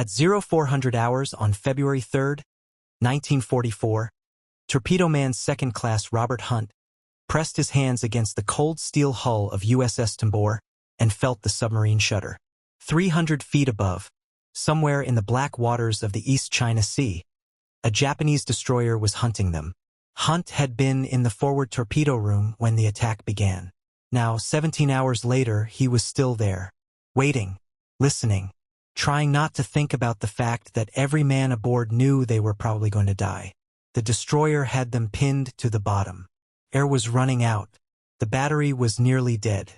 At 0400 hours on February 3, 1944, Torpedoman Second-Class Robert Hunt pressed his hands against the cold steel hull of USS Tambor and felt the submarine shudder. 300 feet above, somewhere in the black waters of the East China Sea, a Japanese destroyer was hunting them. Hunt had been in the forward torpedo room when the attack began. Now, 17 hours later, he was still there, waiting, listening, trying not to think about the fact that every man aboard knew they were probably going to die. The destroyer had them pinned to the bottom. Air was running out. The battery was nearly dead.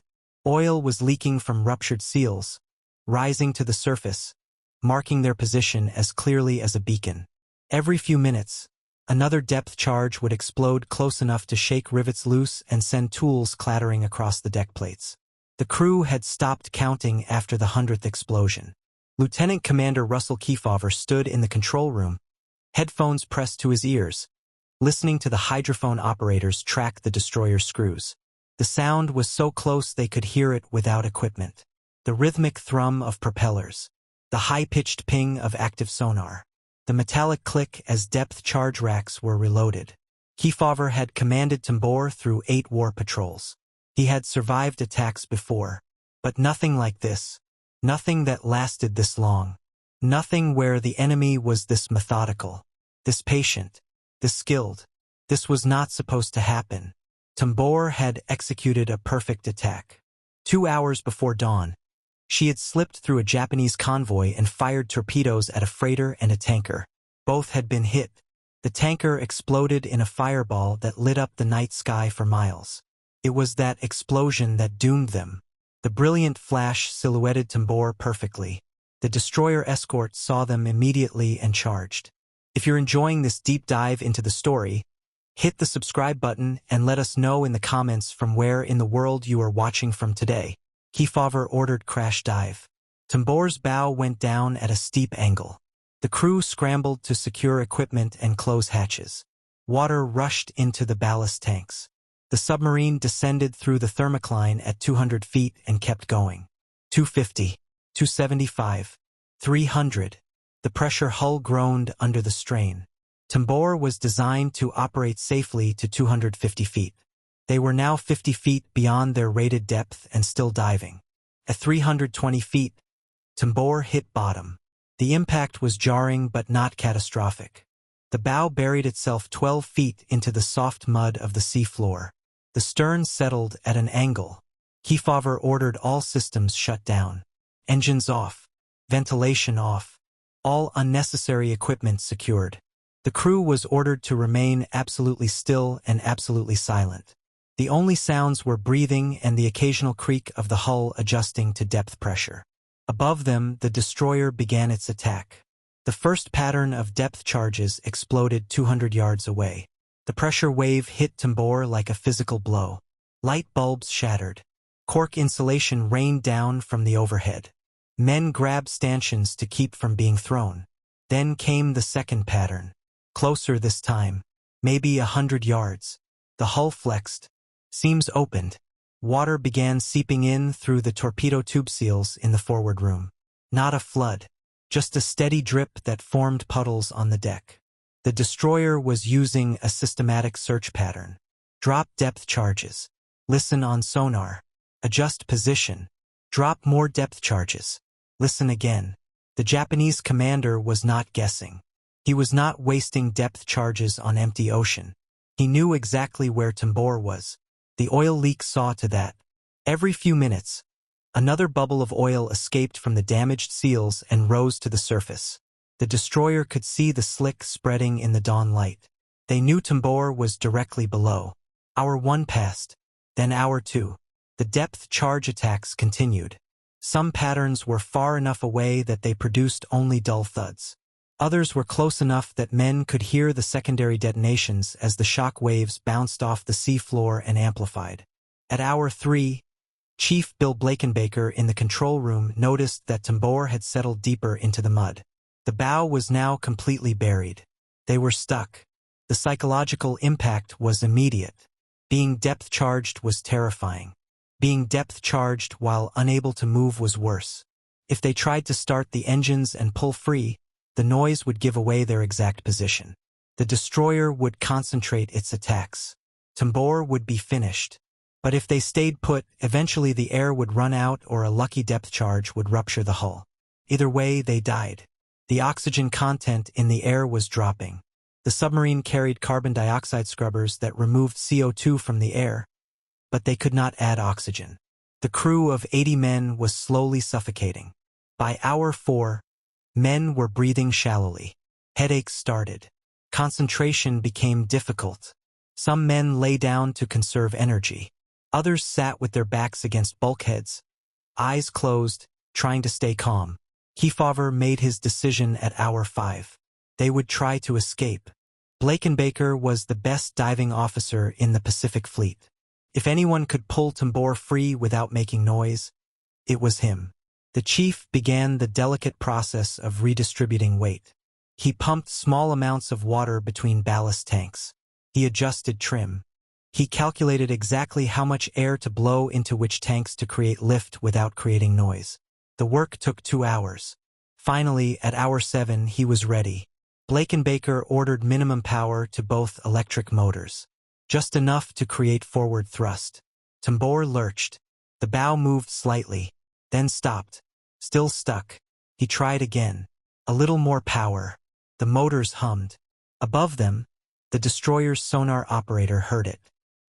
Oil was leaking from ruptured seals, rising to the surface, marking their position as clearly as a beacon. Every few minutes, another depth charge would explode close enough to shake rivets loose and send tools clattering across the deck plates. The crew had stopped counting after the 100th explosion. Lieutenant Commander Russell Kefauver stood in the control room, headphones pressed to his ears, listening to the hydrophone operators track the destroyer's screws. The sound was so close they could hear it without equipment. The rhythmic thrum of propellers, the high-pitched ping of active sonar, the metallic click as depth charge racks were reloaded. Kefauver had commanded Tambor through 8 war patrols. He had survived attacks before, but nothing like this. Nothing that lasted this long. Nothing where the enemy was this methodical, this patient, this skilled. This was not supposed to happen. Tambor had executed a perfect attack. 2 hours before dawn, she had slipped through a Japanese convoy and fired torpedoes at a freighter and a tanker. Both had been hit. The tanker exploded in a fireball that lit up the night sky for miles. It was that explosion that doomed them. The brilliant flash silhouetted Tambor perfectly. The destroyer escort saw them immediately and charged. If you're enjoying this deep dive into the story, hit the subscribe button and let us know in the comments from where in the world you are watching from today. Kefauver ordered crash dive. Tambor's bow went down at a steep angle. The crew scrambled to secure equipment and close hatches. Water rushed into the ballast tanks. The submarine descended through the thermocline at 200 feet and kept going. 250, 275, 300. The pressure hull groaned under the strain. Tambor was designed to operate safely to 250 feet. They were now 50 feet beyond their rated depth and still diving. At 320 feet, Tambor hit bottom. The impact was jarring but not catastrophic. The bow buried itself 12 feet into the soft mud of the sea floor. The stern settled at an angle. Kefauver ordered all systems shut down. Engines off. Ventilation off. All unnecessary equipment secured. The crew was ordered to remain absolutely still and absolutely silent. The only sounds were breathing and the occasional creak of the hull adjusting to depth pressure. Above them, the destroyer began its attack. The first pattern of depth charges exploded 200 yards away. The pressure wave hit Tambor like a physical blow. Light bulbs shattered. Cork insulation rained down from the overhead. Men grabbed stanchions to keep from being thrown. Then came the second pattern. Closer this time. Maybe 100 yards. The hull flexed. Seams opened. Water began seeping in through the torpedo tube seals in the forward room. Not a flood. Just a steady drip that formed puddles on the deck. The destroyer was using a systematic search pattern. Drop depth charges. Listen on sonar. Adjust position. Drop more depth charges. Listen again. The Japanese commander was not guessing. He was not wasting depth charges on empty ocean. He knew exactly where Tambor was. The oil leak saw to that. Every few minutes, another bubble of oil escaped from the damaged seals and rose to the surface. The destroyer could see the slick spreading in the dawn light. They knew Tambor was directly below. Hour 1 passed, then hour 2. The depth charge attacks continued. Some patterns were far enough away that they produced only dull thuds. Others were close enough that men could hear the secondary detonations as the shock waves bounced off the sea floor and amplified. At hour 3, Chief Bill Blakenbaker in the control room noticed that Tambor had settled deeper into the mud. The bow was now completely buried. They were stuck. The psychological impact was immediate. Being depth-charged was terrifying. Being depth-charged while unable to move was worse. If they tried to start the engines and pull free, the noise would give away their exact position. The destroyer would concentrate its attacks. Tambor would be finished. But if they stayed put, eventually the air would run out or a lucky depth charge would rupture the hull. Either way, they died. The oxygen content in the air was dropping. The submarine carried carbon dioxide scrubbers that removed CO2 from the air, but they could not add oxygen. The crew of 80 men was slowly suffocating. By hour 4, men were breathing shallowly. Headaches started. Concentration became difficult. Some men lay down to conserve energy. Others sat with their backs against bulkheads, eyes closed, trying to stay calm. Kefauver made his decision at hour 5. They would try to escape. Baker was the best diving officer in the Pacific Fleet. If anyone could pull Tambor free without making noise, it was him. The chief began the delicate process of redistributing weight. He pumped small amounts of water between ballast tanks. He adjusted trim. He calculated exactly how much air to blow into which tanks to create lift without creating noise. The work took 2 hours. Finally, at hour 7, he was ready. Baker ordered minimum power to both electric motors. Just enough to create forward thrust. Tambor lurched. The bow moved slightly, then stopped. Still stuck. He tried again. A little more power. The motors hummed. Above them, the destroyer's sonar operator heard it.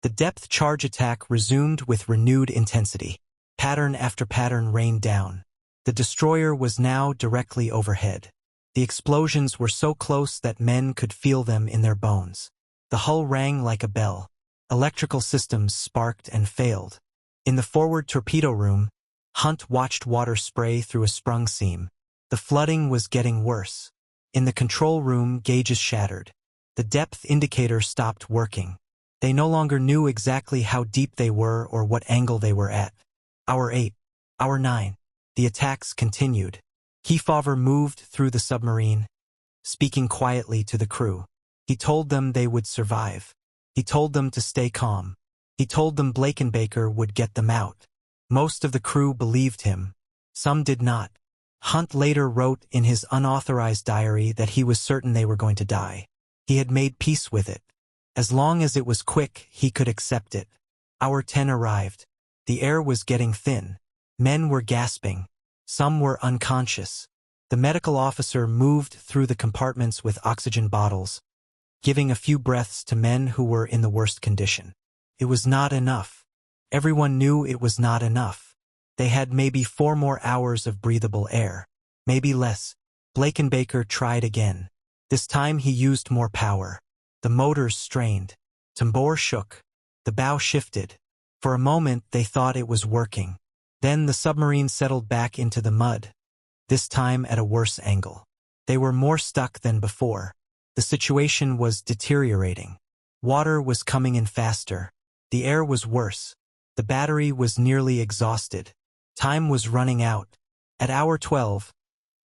The depth charge attack resumed with renewed intensity. Pattern after pattern rained down. The destroyer was now directly overhead. The explosions were so close that men could feel them in their bones. The hull rang like a bell. Electrical systems sparked and failed. In the forward torpedo room, Hunt watched water spray through a sprung seam. The flooding was getting worse. In the control room, gauges shattered. The depth indicator stopped working. They no longer knew exactly how deep they were or what angle they were at. Hour 8. Hour 9. The attacks continued. Kefauver moved through the submarine, speaking quietly to the crew. He told them they would survive. He told them to stay calm. He told them Baker would get them out. Most of the crew believed him. Some did not. Hunt later wrote in his unauthorized diary that he was certain they were going to die. He had made peace with it. As long as it was quick, he could accept it. Hour 10 arrived. The air was getting thin. Men were gasping. Some were unconscious. The medical officer moved through the compartments with oxygen bottles, giving a few breaths to men who were in the worst condition. It was not enough. Everyone knew it was not enough. They had maybe 4 more hours of breathable air. Maybe less. Baker tried again. This time he used more power. The motors strained. Tambor shook. The bow shifted. For a moment they thought it was working. Then the submarine settled back into the mud, this time at a worse angle. They were more stuck than before. The situation was deteriorating. Water was coming in faster. The air was worse. The battery was nearly exhausted. Time was running out. At hour 12,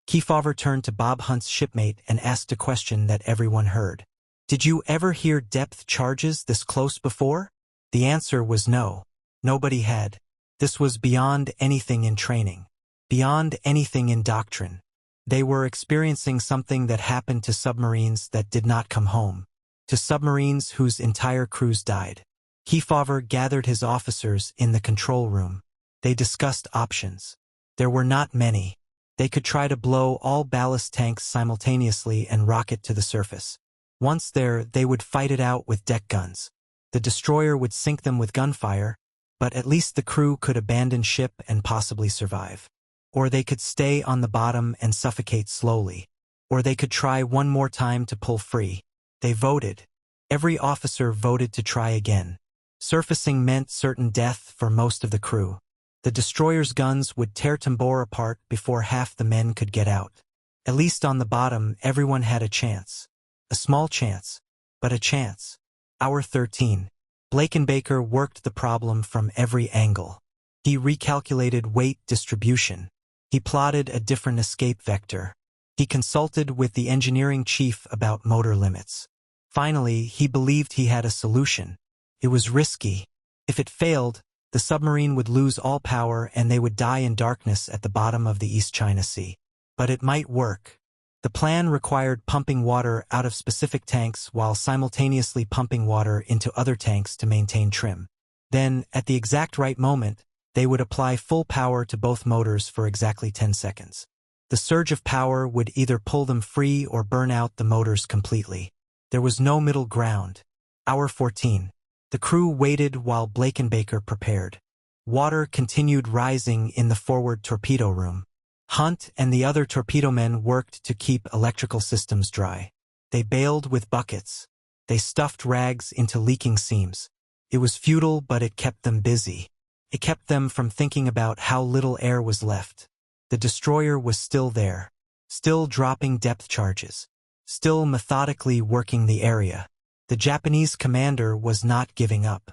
Kefauver turned to Bob Hunt's shipmate and asked a question that everyone heard. "Did you ever hear depth charges this close before?" The answer was no. Nobody had. This was beyond anything in training, beyond anything in doctrine. They were experiencing something that happened to submarines that did not come home, to submarines whose entire crews died. Kefauver gathered his officers in the control room. They discussed options. There were not many. They could try to blow all ballast tanks simultaneously and rocket to the surface. Once there, they would fight it out with deck guns. The destroyer would sink them with gunfire, but at least the crew could abandon ship and possibly survive. Or they could stay on the bottom and suffocate slowly. Or they could try one more time to pull free. They voted. Every officer voted to try again. Surfacing meant certain death for most of the crew. The destroyer's guns would tear Tambor apart before half the men could get out. At least on the bottom, everyone had a chance. A small chance, but a chance. Hour 13. Baker worked the problem from every angle. He recalculated weight distribution. He plotted a different escape vector. He consulted with the engineering chief about motor limits. Finally, he believed he had a solution. It was risky. If it failed, The submarine would lose all power and they would die in darkness at the bottom of the East China Sea. But it might work. The plan required pumping water out of specific tanks while simultaneously pumping water into other tanks to maintain trim. Then, at the exact right moment, they would apply full power to both motors for exactly 10 seconds. The surge of power would either pull them free or burn out the motors completely. There was no middle ground. Hour 14. The crew waited while Blakenbaker prepared. Water continued rising in the forward torpedo room. Hunt and the other torpedomen worked to keep electrical systems dry. They bailed with buckets. They stuffed rags into leaking seams. It was futile, but it kept them busy. It kept them from thinking about how little air was left. The destroyer was still there, still dropping depth charges, still methodically working the area. The Japanese commander was not giving up.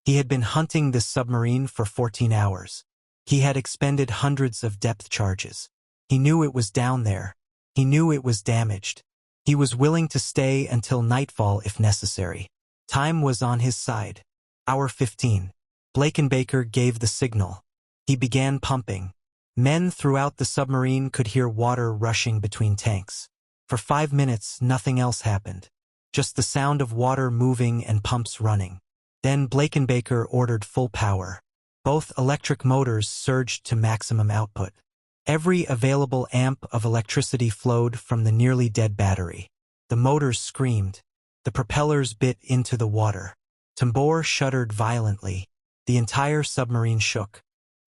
He had been hunting this submarine for 14 hours. He had expended hundreds of depth charges. He knew it was down there. He knew it was damaged. He was willing to stay until nightfall if necessary. Time was on his side. Hour 15. Blakenbaker gave the signal. He began pumping. Men throughout the submarine could hear water rushing between tanks. For 5 minutes, nothing else happened. Just the sound of water moving and pumps running. Then Blakenbaker ordered full power. Both electric motors surged to maximum output. Every available amp of electricity flowed from the nearly dead battery. The motors screamed. The propellers bit into the water. Tambor shuddered violently. The entire submarine shook.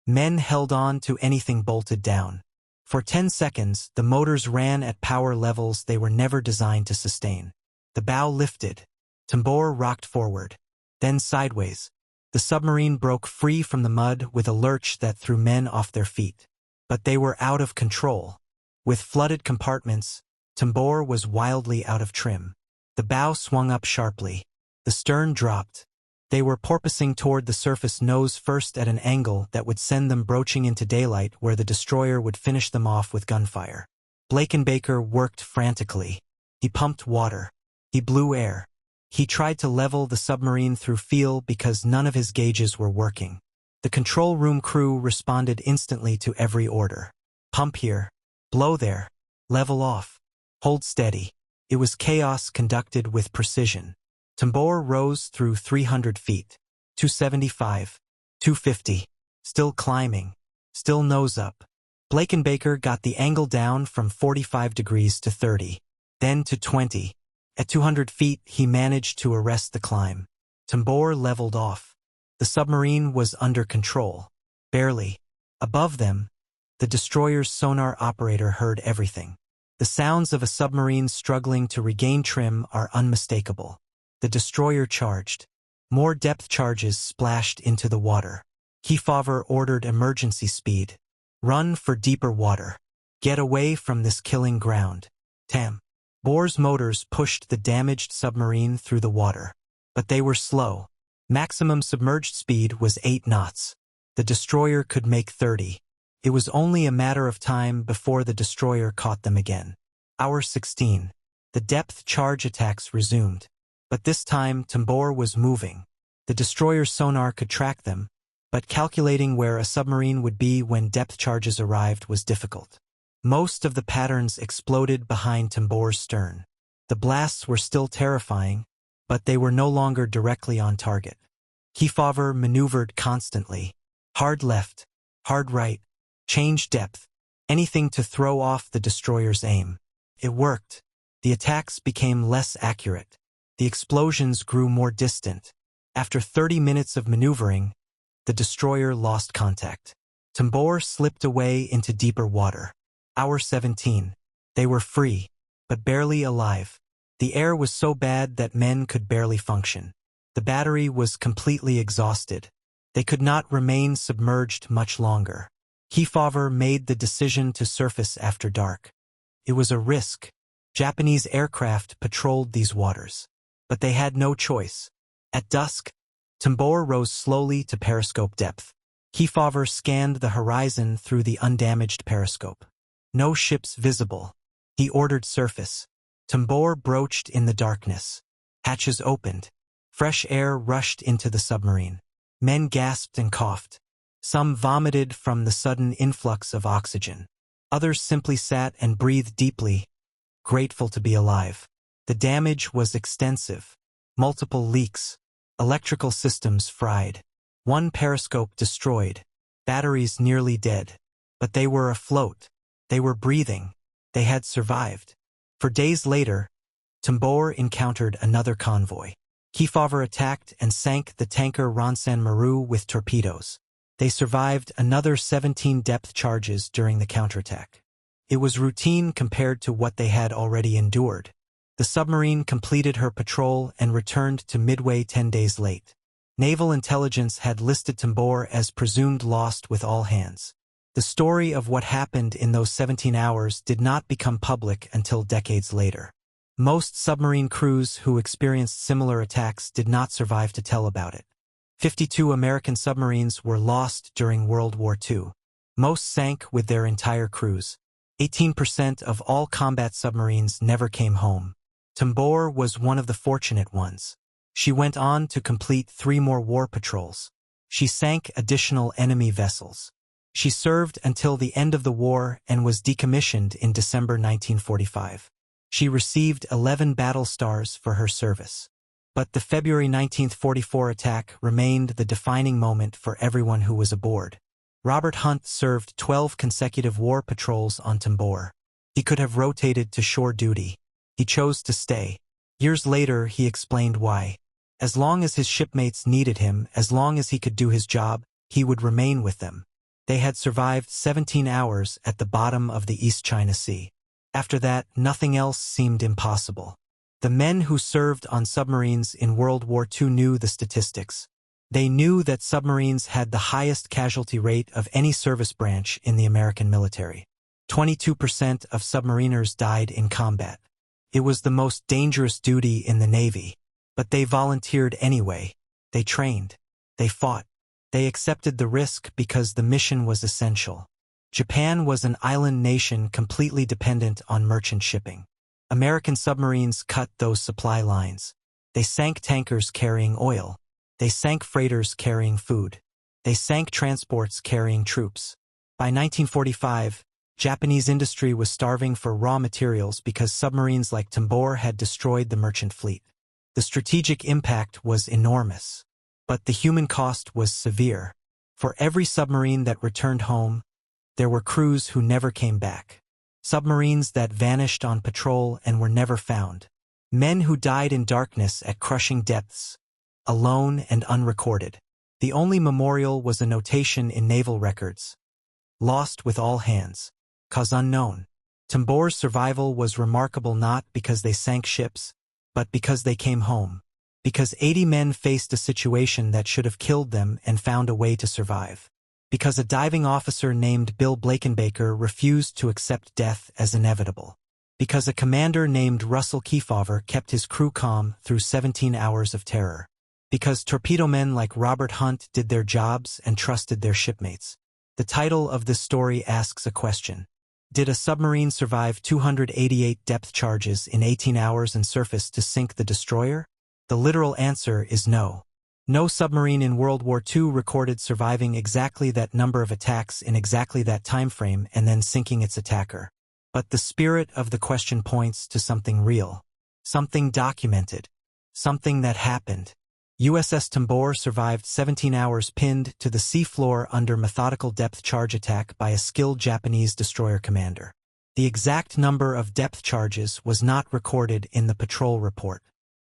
Men held on to anything bolted down. For 10 seconds, the motors ran at power levels they were never designed to sustain. The bow lifted. Tambor rocked forward. Then sideways. The submarine broke free from the mud with a lurch that threw men off their feet. But they were out of control. With flooded compartments, Tambor was wildly out of trim. The bow swung up sharply. The stern dropped. They were porpoising toward the surface nose first at an angle that would send them broaching into daylight where the destroyer would finish them off with gunfire. Blakenbaker worked frantically. He pumped water. He blew air. He tried to level the submarine through feel because none of his gauges were working. The control room crew responded instantly to every order. Pump here. Blow there. Level off. Hold steady. It was chaos conducted with precision. Tambor rose through 300 feet. 275. 250. Still climbing. Still nose up. Blakenbaker got the angle down from 45 degrees to 30. Then to 20. At 200 feet, he managed to arrest the climb. Tambor leveled off. The submarine was under control. Barely. Above them, the destroyer's sonar operator heard everything. The sounds of a submarine struggling to regain trim are unmistakable. The destroyer charged. More depth charges splashed into the water. Kefauver ordered emergency speed. Run for deeper water. Get away from this killing ground. Tambor's motors pushed the damaged submarine through the water. But they were slow. Maximum submerged speed was 8 knots. The destroyer could make 30. It was only a matter of time before the destroyer caught them again. Hour 16. The depth charge attacks resumed. But this time, Tambor was moving. The destroyer's sonar could track them, but calculating where a submarine would be when depth charges arrived was difficult. Most of the patterns exploded behind Tambor's stern. The blasts were still terrifying, but they were no longer directly on target. Kefauver maneuvered constantly. Hard left, hard right, change depth, anything to throw off the destroyer's aim. It worked. The attacks became less accurate. The explosions grew more distant. After 30 minutes of maneuvering, the destroyer lost contact. Tambor slipped away into deeper water. Hour 17. They were free, but barely alive. The air was so bad that men could barely function. The battery was completely exhausted. They could not remain submerged much longer. Kefauver made the decision to surface after dark. It was a risk. Japanese aircraft patrolled these waters. But they had no choice. At dusk, Tambor rose slowly to periscope depth. Kefauver scanned the horizon through the undamaged periscope. No ships visible. He ordered surface. Tambor broached in the darkness. Hatches opened. Fresh air rushed into the submarine. Men gasped and coughed. Some vomited from the sudden influx of oxygen. Others simply sat and breathed deeply, grateful to be alive. The damage was extensive. Multiple leaks. Electrical systems fried. One periscope destroyed. Batteries nearly dead. But they were afloat. They were breathing. They had survived. For days later, Tambor encountered another convoy. Kefauver attacked and sank the tanker Ronsan Maru with torpedoes. They survived another 17 depth charges during the counterattack. It was routine compared to what they had already endured. The submarine completed her patrol and returned to Midway 10 days late. Naval intelligence had listed Tambor as presumed lost with all hands. The story of what happened in those 17 hours did not become public until decades later. Most submarine crews who experienced similar attacks did not survive to tell about it. 52 American submarines were lost during World War II. Most sank with their entire crews. 18% of all combat submarines never came home. Tambor was one of the fortunate ones. She went on to complete 3 more war patrols. She sank additional enemy vessels. She served until the end of the war and was decommissioned in December 1945. She received 11 battle stars for her service. But the February 1944 attack remained the defining moment for everyone who was aboard. Robert Hunt served 12 consecutive war patrols on Tambor. He could have rotated to shore duty. He chose to stay. Years later, he explained why. As long as his shipmates needed him, as long as he could do his job, he would remain with them. They had survived 17 hours at the bottom of the East China Sea. After that, nothing else seemed impossible. The men who served on submarines in World War II knew the statistics. They knew that submarines had the highest casualty rate of any service branch in the American military. 22% of submariners died in combat. It was the most dangerous duty in the Navy. But they volunteered anyway. They trained. They fought. They accepted the risk because the mission was essential. Japan was an island nation completely dependent on merchant shipping. American submarines cut those supply lines. They sank tankers carrying oil. They sank freighters carrying food. They sank transports carrying troops. By 1945, Japanese industry was starving for raw materials because submarines like Tambor had destroyed the merchant fleet. The strategic impact was enormous. But the human cost was severe. For every submarine that returned home, there were crews who never came back. Submarines that vanished on patrol and were never found. Men who died in darkness at crushing depths, alone and unrecorded. The only memorial was a notation in naval records. Lost with all hands. Cause unknown. Tambor's survival was remarkable not because they sank ships, but because they came home. Because 80 men faced a situation that should have killed them and found a way to survive. Because a diving officer named Bill Blakenbaker refused to accept death as inevitable. Because a commander named Russell Kefauver kept his crew calm through 17 hours of terror. Because torpedomen like Robert Hunt did their jobs and trusted their shipmates. The title of this story asks a question. Did a submarine survive 288 depth charges in 18 hours and surface to sink the destroyer? The literal answer is no. No submarine in World War II recorded surviving exactly that number of attacks in exactly that time frame and then sinking its attacker. But the spirit of the question points to something real. Something documented. Something that happened. USS Tambor survived 17 hours pinned to the seafloor under methodical depth charge attack by a skilled Japanese destroyer commander. The exact number of depth charges was not recorded in the patrol report.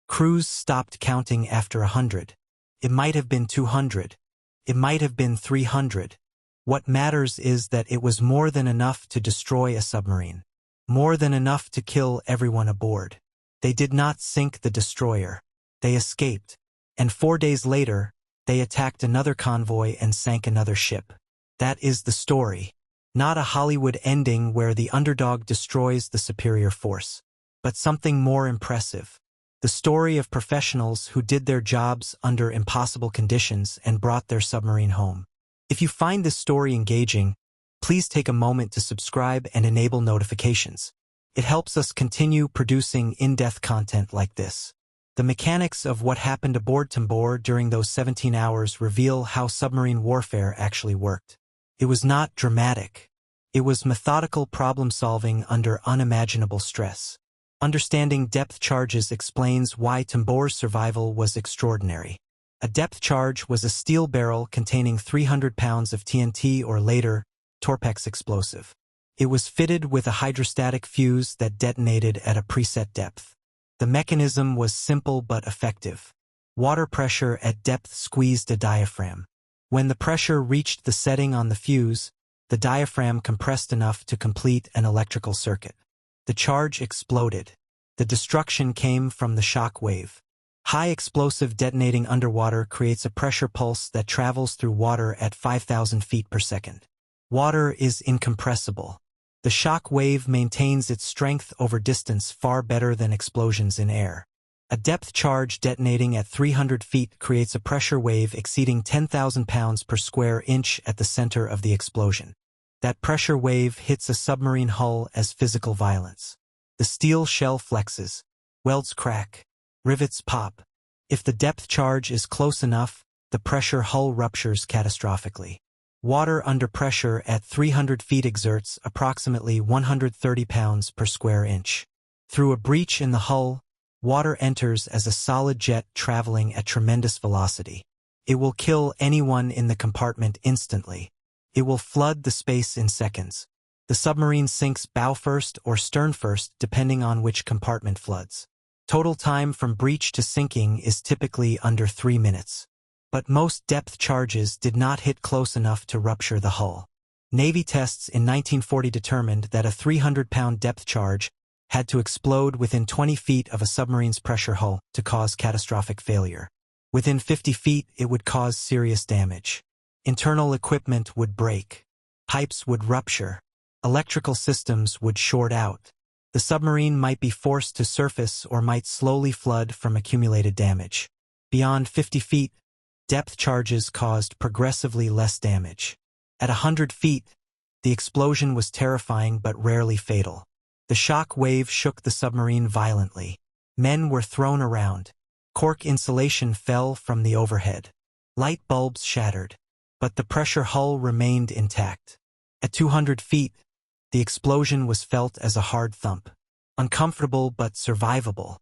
Crews stopped counting after 100. It might have been 200. It might have been 300. What matters is that it was more than enough to destroy a submarine. More than enough to kill everyone aboard. They did not sink the destroyer. They escaped. And 4 days later, they attacked another convoy and sank another ship. That is the story. Not a Hollywood ending where the underdog destroys the superior force. But something more impressive. The story of professionals who did their jobs under impossible conditions and brought their submarine home. If you find this story engaging, please take a moment to subscribe and enable notifications. It helps us continue producing in-depth content like this. The mechanics of what happened aboard Tambor during those 17 hours reveal how submarine warfare actually worked. It was not dramatic. It was methodical problem-solving under unimaginable stress. Understanding depth charges explains why Tambor's survival was extraordinary. A depth charge was a steel barrel containing 300 pounds of TNT or later, Torpex explosive. It was fitted with a hydrostatic fuse that detonated at a preset depth. The mechanism was simple but effective. Water pressure at depth squeezed a diaphragm. When the pressure reached the setting on the fuse, the diaphragm compressed enough to complete an electrical circuit. The charge exploded. The destruction came from the shock wave. High explosive detonating underwater creates a pressure pulse that travels through water at 5,000 feet per second. Water is incompressible. The shock wave maintains its strength over distance far better than explosions in air. A depth charge detonating at 300 feet creates a pressure wave exceeding 10,000 pounds per square inch at the center of the explosion. That pressure wave hits a submarine hull as physical violence. The steel shell flexes, welds crack, rivets pop. If the depth charge is close enough, the pressure hull ruptures catastrophically. Water under pressure at 300 feet exerts approximately 130 pounds per square inch. Through a breach in the hull, water enters as a solid jet traveling at tremendous velocity. It will kill anyone in the compartment instantly. It will flood the space in seconds. The submarine sinks bow first or stern first depending on which compartment floods. Total time from breach to sinking is typically under 3 minutes. But most depth charges did not hit close enough to rupture the hull. Navy tests in 1940 determined that a 300-pound depth charge had to explode within 20 feet of a submarine's pressure hull to cause catastrophic failure. Within 50 feet, it would cause serious damage. Internal equipment would break. Pipes would rupture. Electrical systems would short out. The submarine might be forced to surface or might slowly flood from accumulated damage. Beyond 50 feet, depth charges caused progressively less damage. At 100 feet, the explosion was terrifying but rarely fatal. The shock wave shook the submarine violently. Men were thrown around. Cork insulation fell from the overhead. Light bulbs shattered. But the pressure hull remained intact. At 200 feet, the explosion was felt as a hard thump. Uncomfortable but survivable.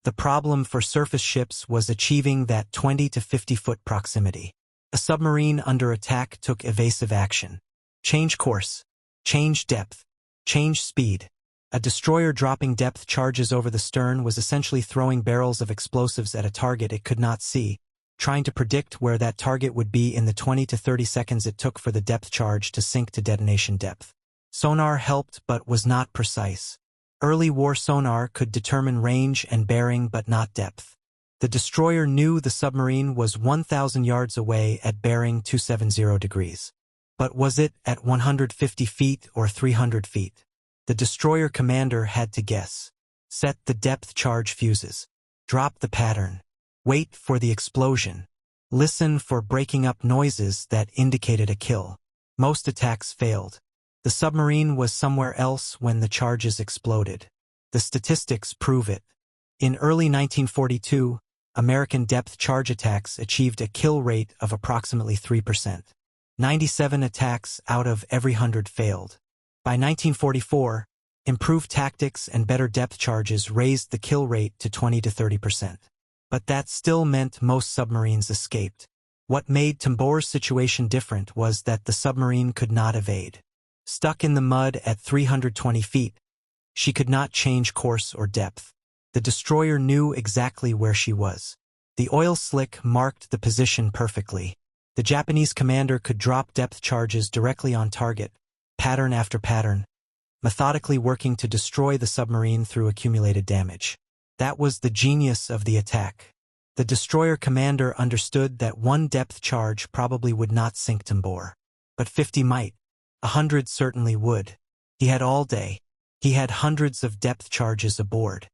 The problem for surface ships was achieving that 20 to 50-foot proximity. A submarine under attack took evasive action. Change course. Change depth. Change speed. A destroyer dropping depth charges over the stern was essentially throwing barrels of explosives at a target it could not see, trying to predict where that target would be in the 20 to 30 seconds it took for the depth charge to sink to detonation depth. Sonar helped but was not precise. Early war sonar could determine range and bearing but not depth. The destroyer knew the submarine was 1,000 yards away at bearing 270 degrees. But was it at 150 feet or 300 feet? The destroyer commander had to guess. Set the depth charge fuses. Drop the pattern. Wait for the explosion. Listen for breaking up noises that indicated a kill. Most attacks failed. The submarine was somewhere else when the charges exploded. The statistics prove it. In early 1942, American depth charge attacks achieved a kill rate of approximately 3%. 97 attacks out of every 100 failed. By 1944, improved tactics and better depth charges raised the kill rate to 20 to 30%. But that still meant most submarines escaped. What made Tambor's situation different was that the submarine could not evade. Stuck in the mud at 320 feet, she could not change course or depth. The destroyer knew exactly where she was. The oil slick marked the position perfectly. The Japanese commander could drop depth charges directly on target, pattern after pattern, methodically working to destroy the submarine through accumulated damage. That was the genius of the attack. The destroyer commander understood that one depth charge probably would not sink Tambor. But 50 might. 100 certainly would. He had all day. He had hundreds of depth charges aboard.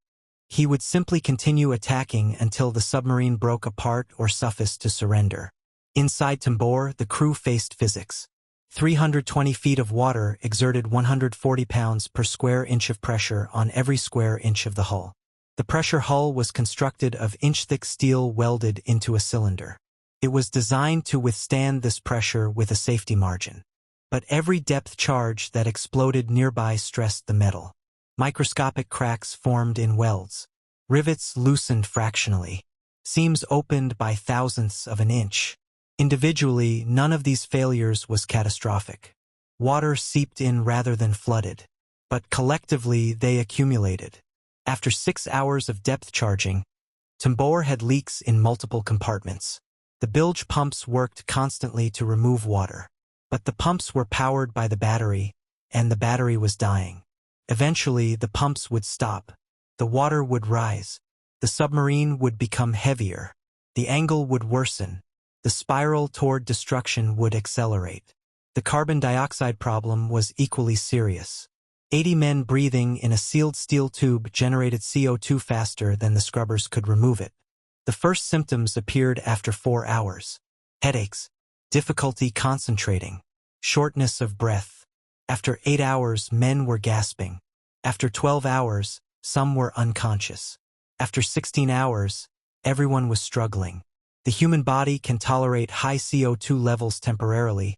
He would simply continue attacking until the submarine broke apart or sufficed to surrender. Inside Tambor, the crew faced physics. 320 feet of water exerted 140 pounds per square inch of pressure on every square inch of the hull. The The pressure hull was constructed of inch-thick steel welded into a cylinder. It was designed to withstand this pressure with a safety margin. But every depth charge that exploded nearby stressed the metal. Microscopic cracks formed in welds. Rivets loosened fractionally. Seams opened by thousandths of an inch. Individually, none of these failures was catastrophic. Water seeped in rather than flooded. But collectively, they accumulated. After 6 hours of depth charging, Tambor had leaks in multiple compartments. The bilge pumps worked constantly to remove water. But the pumps were powered by the battery, and the battery was dying. Eventually, the pumps would stop. The water would rise. The submarine would become heavier. The angle would worsen. The spiral toward destruction would accelerate. The carbon dioxide problem was equally serious. 80 men breathing in a sealed steel tube generated CO2 faster than the scrubbers could remove it. The first symptoms appeared after 4 hours. Headaches, difficulty concentrating, shortness of breath. After 8 hours, men were gasping. After 12 hours, some were unconscious. After 16 hours, everyone was struggling. The human body can tolerate high CO2 levels temporarily,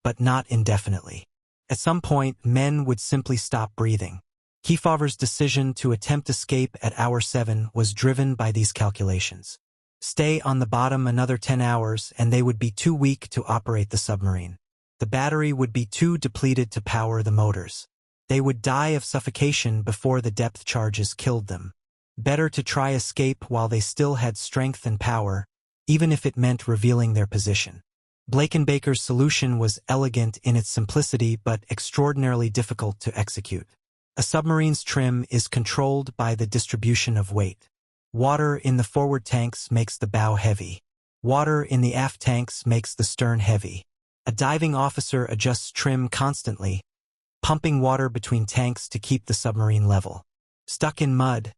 but not indefinitely. At some point, men would simply stop breathing. Kefauver's decision to attempt escape at hour 7 was driven by these calculations. Stay on the bottom another 10 hours and they would be too weak to operate the submarine. The battery would be too depleted to power the motors. They would die of suffocation before the depth charges killed them. Better to try escape while they still had strength and power, even if it meant revealing their position. Blakenbaker's solution was elegant in its simplicity but extraordinarily difficult to execute. A submarine's trim is controlled by the distribution of weight. Water in the forward tanks makes the bow heavy. Water in the aft tanks makes the stern heavy. A diving officer adjusts trim constantly, pumping water between tanks to keep the submarine level. Stuck in mud,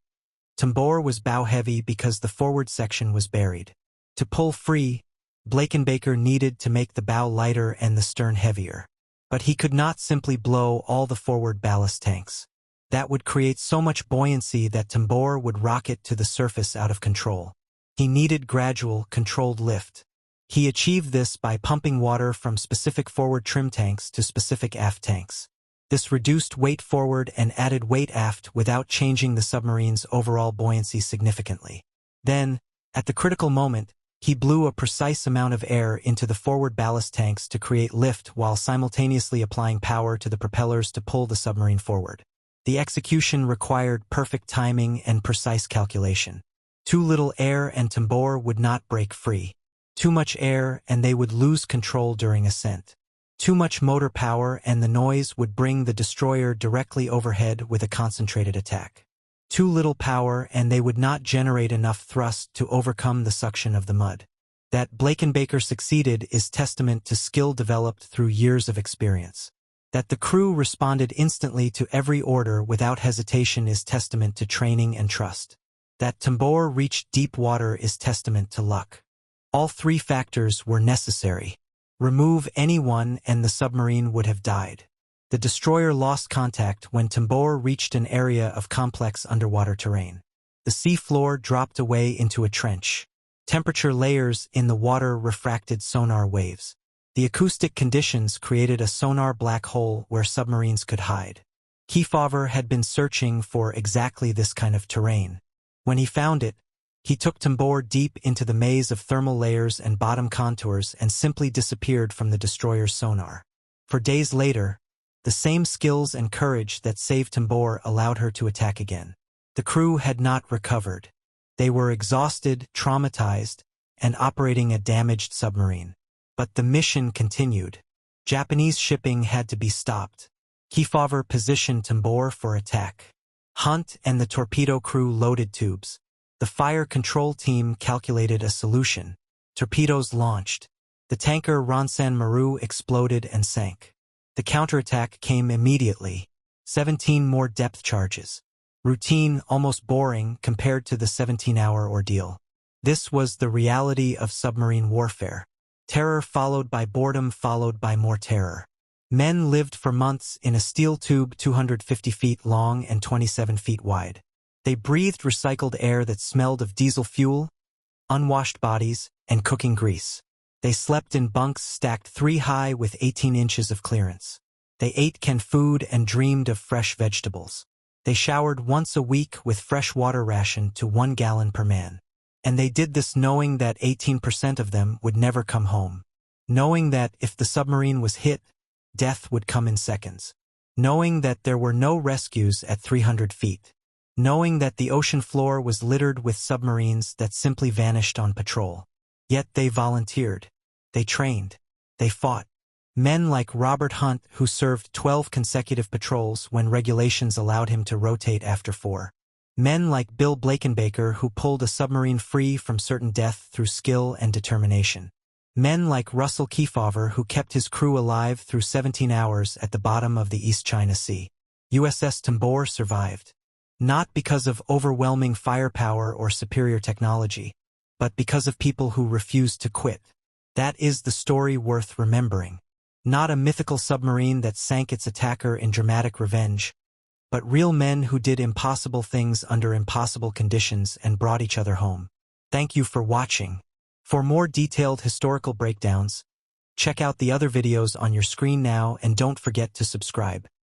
Tambor was bow heavy because the forward section was buried. To pull free, Blakenbaker needed to make the bow lighter and the stern heavier. But he could not simply blow all the forward ballast tanks. That would create so much buoyancy that Tambor would rocket to the surface out of control. He needed gradual, controlled lift. He achieved this by pumping water from specific forward trim tanks to specific aft tanks. This reduced weight forward and added weight aft without changing the submarine's overall buoyancy significantly. Then, at the critical moment, he blew a precise amount of air into the forward ballast tanks to create lift while simultaneously applying power to the propellers to pull the submarine forward. The execution required perfect timing and precise calculation. Too little air and Tambor would not break free. Too much air and they would lose control during ascent. Too much motor power and the noise would bring the destroyer directly overhead with a concentrated attack. Too little power and they would not generate enough thrust to overcome the suction of the mud. That Blakenbaker succeeded is testament to skill developed through years of experience. That the crew responded instantly to every order without hesitation is testament to training and trust. That Tambor reached deep water is testament to luck. All three factors were necessary. Remove any one and the submarine would have died. The destroyer lost contact when Tambor reached an area of complex underwater terrain. The sea floor dropped away into a trench. Temperature layers in the water refracted sonar waves. The acoustic conditions created a sonar black hole where submarines could hide. Kefauver had been searching for exactly this kind of terrain. When he found it, he took Tambor deep into the maze of thermal layers and bottom contours and simply disappeared from the destroyer's sonar. For days later, the same skills and courage that saved Tambor allowed her to attack again. The crew had not recovered. They were exhausted, traumatized, and operating a damaged submarine. But the mission continued. Japanese shipping had to be stopped. Kefauver positioned Tambor for attack. Hunt and the torpedo crew loaded tubes. The fire control team calculated a solution. Torpedoes launched. The tanker Ronsan Maru exploded and sank. The counterattack came immediately. 17 more depth charges. Routine, almost boring compared to the 17-hour ordeal. This was the reality of submarine warfare. Terror followed by boredom followed by more terror. Men lived for months in a steel tube 250 feet long and 27 feet wide. They breathed recycled air that smelled of diesel fuel, unwashed bodies, and cooking grease. They slept in bunks stacked 3 high with 18 inches of clearance. They ate canned food and dreamed of fresh vegetables. They showered once a week with fresh water rationed to 1 gallon per man. And they did this knowing that 18% of them would never come home. Knowing that if the submarine was hit, death would come in seconds. Knowing that there were no rescues at 300 feet. Knowing that the ocean floor was littered with submarines that simply vanished on patrol. Yet they volunteered. They trained. They fought. Men like Robert Hunt, who served 12 consecutive patrols when regulations allowed him to rotate after 4. Men like Bill Blakenbaker, who pulled a submarine free from certain death through skill and determination. Men like Russell Kefauver, who kept his crew alive through 17 hours at the bottom of the East China Sea. USS Tambor survived. Not because of overwhelming firepower or superior technology, but because of people who refused to quit. That is the story worth remembering. Not a mythical submarine that sank its attacker in dramatic revenge, but real men who did impossible things under impossible conditions and brought each other home. Thank you for watching. For more detailed historical breakdowns, check out the other videos on your screen now and don't forget to subscribe.